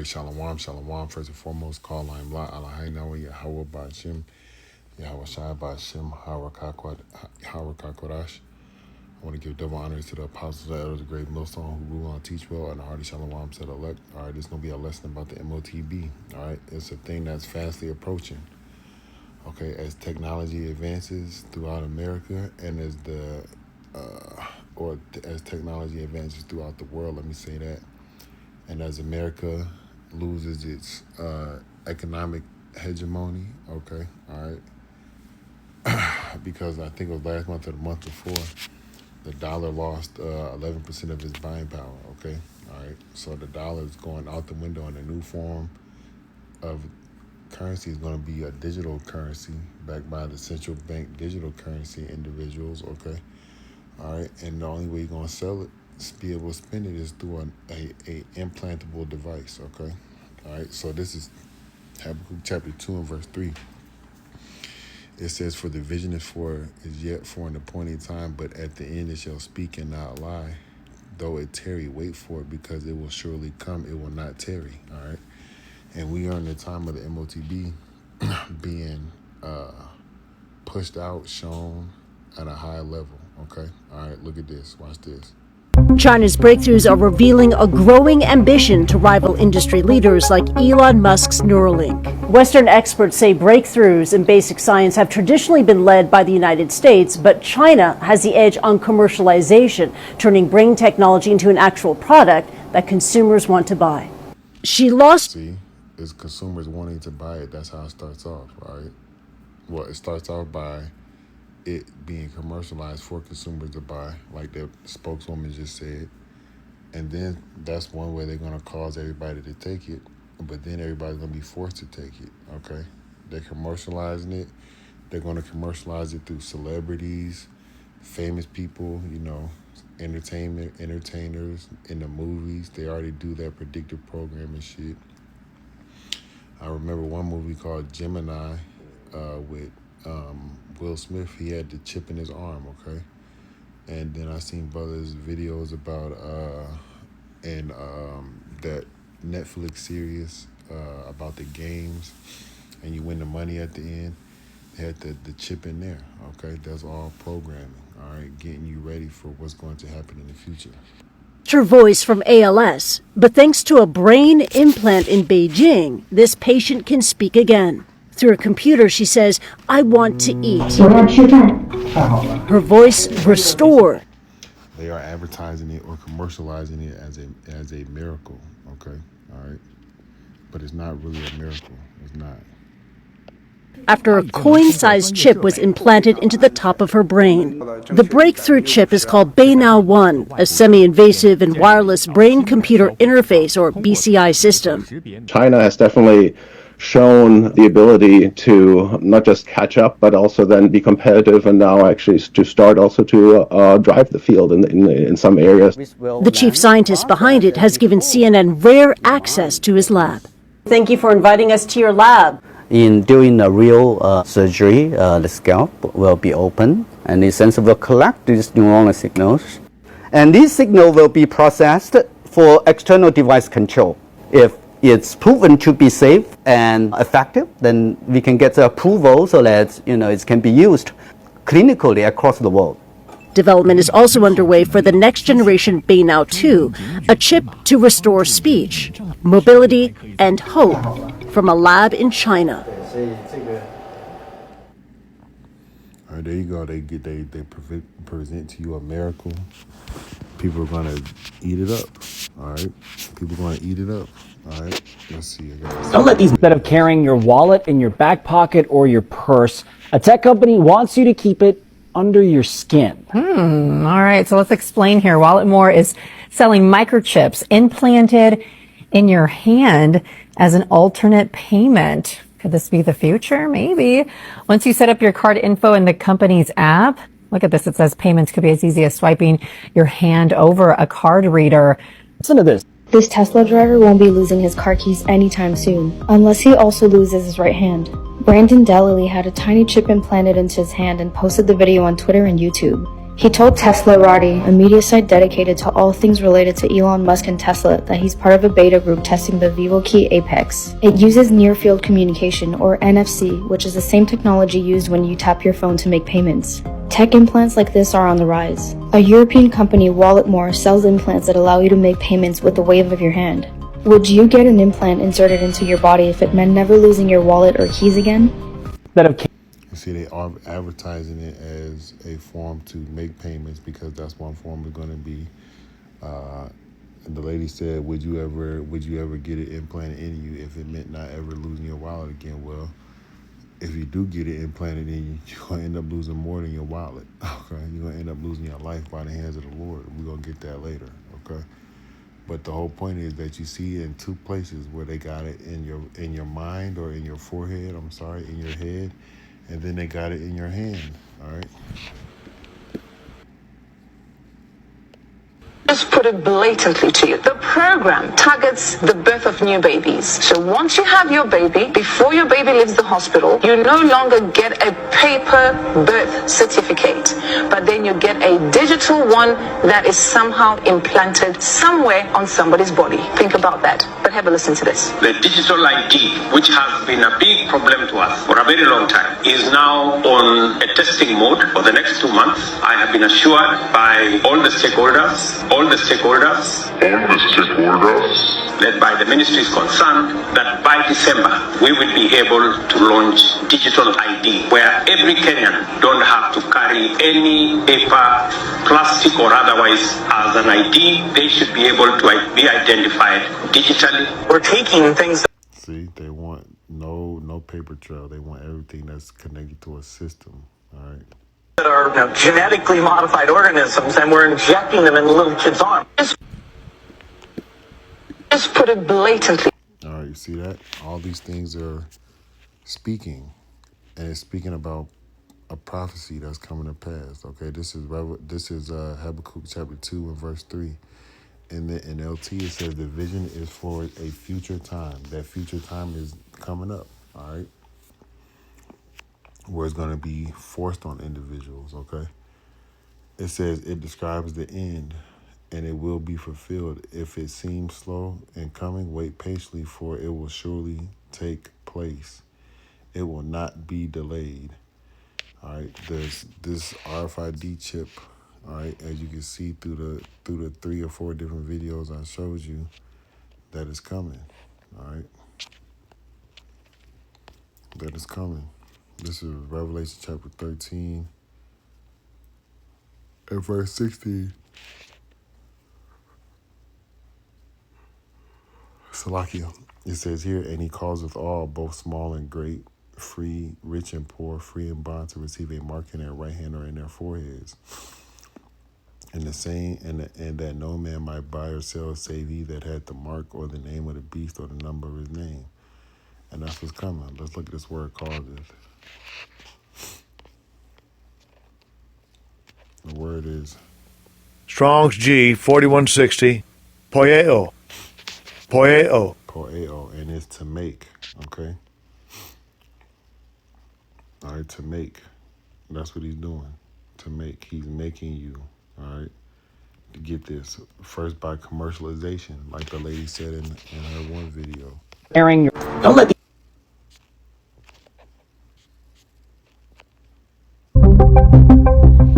right, shalom, shalom. First and foremost, call line block. Alahainawa Yahweh Bashim, Yahweh Shai Bashim, Hawakakwadash. I want to give double honors to the apostles, the elders, the great millstone who rule and teach well, and the hearty shalom to the elect. All right, this is going to be a lesson about the MOTB. All right, it's a thing that's fastly approaching. Okay, as technology advances throughout America and as as technology advances throughout the world, let me say that. And as America loses its economic hegemony, okay, all right, because I think it was last month or the month before, the dollar lost 11% of its buying power, okay, all right. So the dollar is going out the window, and a new form of currency is going to be a digital currency backed by the central bank digital currency individuals, okay, all right. And the only way you're going to sell it, be able to spend it, is through a implantable device, okay? All right, so this is Habakkuk chapter 2 and verse 3. It says, for the vision is yet for an appointed time, but at the end it shall speak and not lie. Though it tarry, wait for it, because it will surely come, it will not tarry, all right? And we are in the time of the MOTB being pushed out, shown at a high level, okay? All right, look at this, watch this. China's breakthroughs are revealing a growing ambition to rival industry leaders like Elon Musk's Neuralink. Western experts say breakthroughs in basic science have traditionally been led by the United States, but China has the edge on commercialization, turning brain technology into an actual product that consumers want to buy. See, it's consumers wanting to buy it. That's how it starts off, right? Well, it starts off by it being commercialized for consumers to buy, like the spokeswoman just said. And then that's one way they're going to cause everybody to take it, but then everybody's going to be forced to take it, okay? They're commercializing it. They're going to commercialize it through celebrities, famous people, you know, entertainers in the movies. They already do that predictive programming shit. I remember one movie called Gemini with Will Smith. He had the chip in his arm, okay? And then I seen brothers videos about that Netflix series about the games, and you win the money at the end. They had the chip in there, okay? That's all programming, all right? Getting you ready for what's going to happen in the future. Her voice from ALS, but thanks to a brain implant in Beijing, this patient can speak again. Through a computer, she says, I want to eat. Her voice restored. They are advertising it or commercializing it as a miracle, okay? All right? But it's not really a miracle. It's not. After a coin-sized chip was implanted into the top of her brain. The breakthrough chip is called Beina 1, a semi-invasive and wireless brain-computer interface, or BCI system. China has definitely shown the ability to not just catch up, but also then be competitive, and now actually to start also to drive the field in some areas. The chief scientist behind it has given CNN rare access to his lab. Thank you for inviting us to your lab. In doing a real surgery, the scalp will be open, and the sensor will collect these neuronal signals. And these signals will be processed for external device control. If it's proven to be safe and effective, then we can get the approval so that it can be used clinically across the world. Development is also underway for the next generation Beina 2, a chip to restore speech, mobility, and hope from a lab in China. All right, there you go. They present to you a miracle. People are gonna eat it up. All right, people are gonna eat it up. All right, let's see. Don't let these. Instead of carrying your wallet in your back pocket or your purse, a tech company wants you to keep it under your skin. All right, so let's explain here. Walletmore is selling microchips implanted in your hand as an alternate payment. Could this be the future? Maybe. Once you set up your card info in the company's app, look at this. It says payments could be as easy as swiping your hand over a card reader. Listen to this. This Tesla driver won't be losing his car keys anytime soon, unless he also loses his right hand. Brandon Dellily had a tiny chip implanted into his hand and posted the video on Twitter and YouTube. He told Teslarati, a media site dedicated to all things related to Elon Musk and Tesla, that he's part of a beta group testing the VivoKey Apex. It uses near-field communication, or NFC, which is the same technology used when you tap your phone to make payments. Tech implants like this are on the rise. A European company, Walletmore, sells implants that allow you to make payments with the wave of your hand. Would you get an implant inserted into your body if it meant never losing your wallet or keys again? You see, they are advertising it as a form to make payments because that's one form is going to be. And the lady said, "Would you ever get it implanted in you if it meant not ever losing your wallet again?" Well, if you do get it implanted in you, you're gonna end up losing more than your wallet. Okay, you're gonna end up losing your life by the hands of the Lord. We're gonna get that later. Okay. But the whole point is that you see it in two places where they got it in your mind or in your forehead. I'm sorry, in your head. And then they got it in your hand, all right? Just put it blatantly to you. The program targets the birth of new babies. So once you have your baby, before your baby leaves the hospital, you no longer get a paper birth certificate, but then you get a digital one that is somehow implanted somewhere on somebody's body. Think about that. But have a listen to this. The digital ID, which has been a big problem to us for a very long time, is now on a testing mode for the next 2 months. I have been assured by all the stakeholders, led by the ministries concerned, that by December we will be able to launch digital ID, where every Kenyan don't have to carry any paper, plastic or otherwise as an ID. They should be able to be identified digitally. We're taking things. See, they want no paper trail. They want everything that's connected to a system, all right? That are genetically modified organisms, and we're injecting them in little kids' arms. Just put it blatantly. All right, you see that? All these things are speaking, and it's speaking about a prophecy that's coming to pass. Okay, this is Habakkuk chapter 2 and verse 3. In the NLT, it says the vision is for a future time. That future time is coming up. All right. Where it's going to be forced on individuals, okay? It says it describes the end, and it will be fulfilled. If it seems slow in coming, wait patiently, for it will surely take place. It will not be delayed. All right, there's this RFID chip, all right, as you can see through the 3 or 4 different videos I showed you, that is coming, all right? That is coming. This is Revelation chapter 13 and verse 16. Salakia. It says here, and he causeth all, both small and great, free, rich and poor, free and bond, to receive a mark in their right hand or in their foreheads. And the same, and that no man might buy or sell save he that had the mark or the name of the beast or the number of his name. And that's what's coming. Let's look at this word causes. The word is Strong's G 4160. Poieo. poeo, and it's to make. Okay. All right, to make. That's what he's doing. To make. He's making you. All right. To get this first by commercialization, like the lady said in her one video. Don't let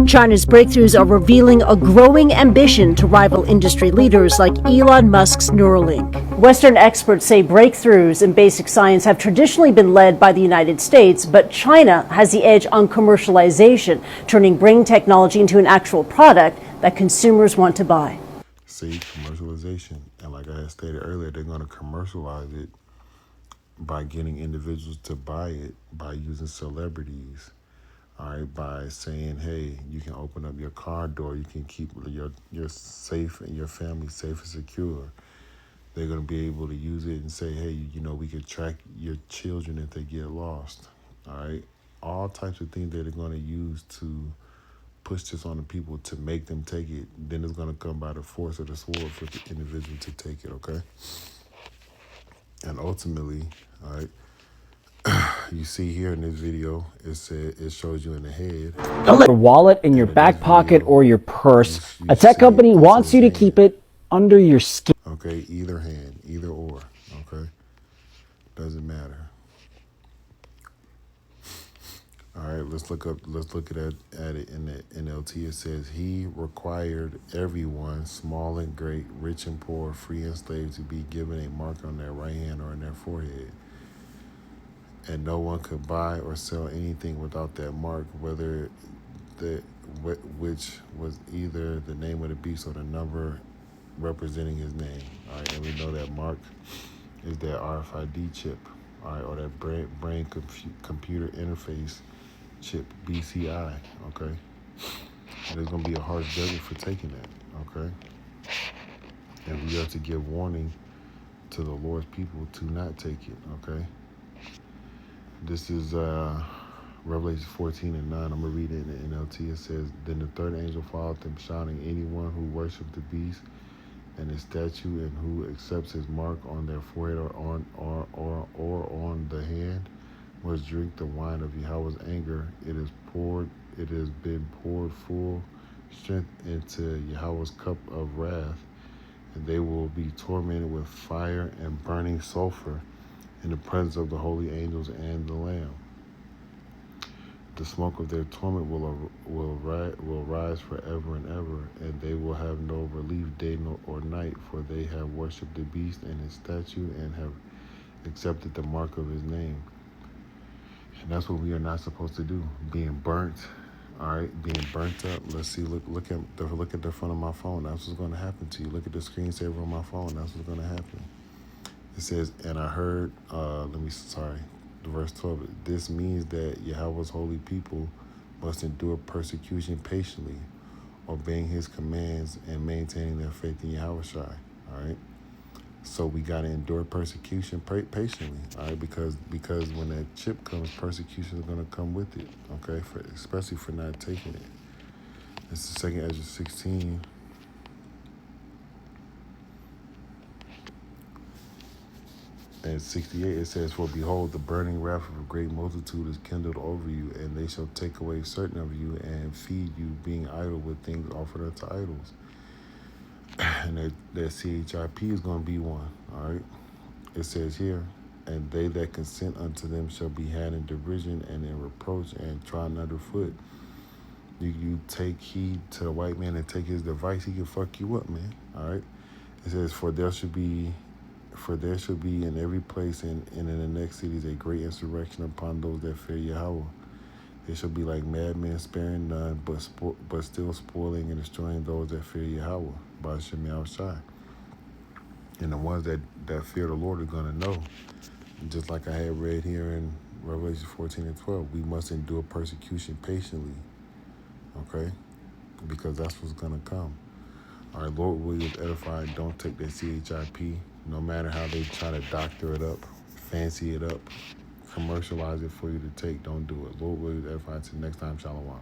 China's breakthroughs are revealing a growing ambition to rival industry leaders like Elon Musk's Neuralink. Western experts say breakthroughs in basic science have traditionally been led by the United States, but China has the edge on commercialization, turning brain technology into an actual product that consumers want to buy. See, commercialization. And like I had stated earlier, they're going to commercialize it by getting individuals to buy it, by using celebrities. All right, by saying, hey, you can open up your car door, you can keep your safe and your family safe and secure. They're going to be able to use it and say, hey, we can track your children if they get lost. All right, all types of things that they're going to use to push this on the people to make them take it. Then it's going to come by the force of the sword for the individual to take it, okay? And ultimately, all right, You see here in this video, it shows you in the head. Your wallet in your back pocket or your purse. A tech company wants you to keep it under your skin. Okay, either hand, either or. Okay, doesn't matter. All right, let's look at it in the NLT. It says, he required everyone, small and great, rich and poor, free and slave, to be given a mark on their right hand or in their forehead. And no one could buy or sell anything without that mark, which was either the name of the beast or the number representing his name. All right, and we know that mark is that RFID chip, all right, or that brain computer interface chip, BCI, okay? And there's going to be a harsh judgment for taking that, okay? And we are to give warning to the Lord's people to not take it, okay? This is Revelation 14:9. I'm going to read it in the NLT. It says, then the third angel followed them, shouting, anyone who worships the beast and his statue and who accepts his mark on their forehead or on the hand must drink the wine of Yahweh's anger. It has been poured full strength into Yahweh's cup of wrath, and they will be tormented with fire and burning sulfur in the presence of the holy angels and the Lamb. The smoke of their torment will rise forever and ever, and they will have no relief day or night, for they have worshipped the beast and his statue and have accepted the mark of his name. And that's what we are not supposed to do. Being burnt, all right, being burnt up. Let's see. Look at the front of my phone. That's what's going to happen to you. Look at the screensaver on my phone. That's what's going to happen. It says, and I heard. Verse 12. This means that Yahweh's holy people must endure persecution patiently, obeying his commands and maintaining their faith in Yahweh Shai. All right. So we got to endure persecution patiently, all right? Because when that chip comes, persecution is going to come with it, okay? Especially for not taking it. This is 2 Ezra 16. And 68, it says, for behold, the burning wrath of a great multitude is kindled over you, and they shall take away certain of you and feed you, being idle with things offered unto idols. And that CHIP is going to be one, all right? It says here, and they that consent unto them shall be had in derision and in reproach and trodden underfoot. You take heed to the white man and take his device, he can fuck you up, man, all right? It says, for there should be in every place and in the next cities a great insurrection upon those that fear Yahweh. They shall be like madmen, sparing none, but still spoiling and destroying those that fear Yahweh, by Shem Shai. And the ones that fear the Lord are going to know. Just like I had read here in Revelation 14:12, we must endure persecution patiently, okay? Because that's what's going to come. All right, Lord Williams edified, don't take that CHIP, no matter how they try to doctor it up, fancy it up, commercialize it for you to take, don't do it. Lord Williams edified, until next time, shalom.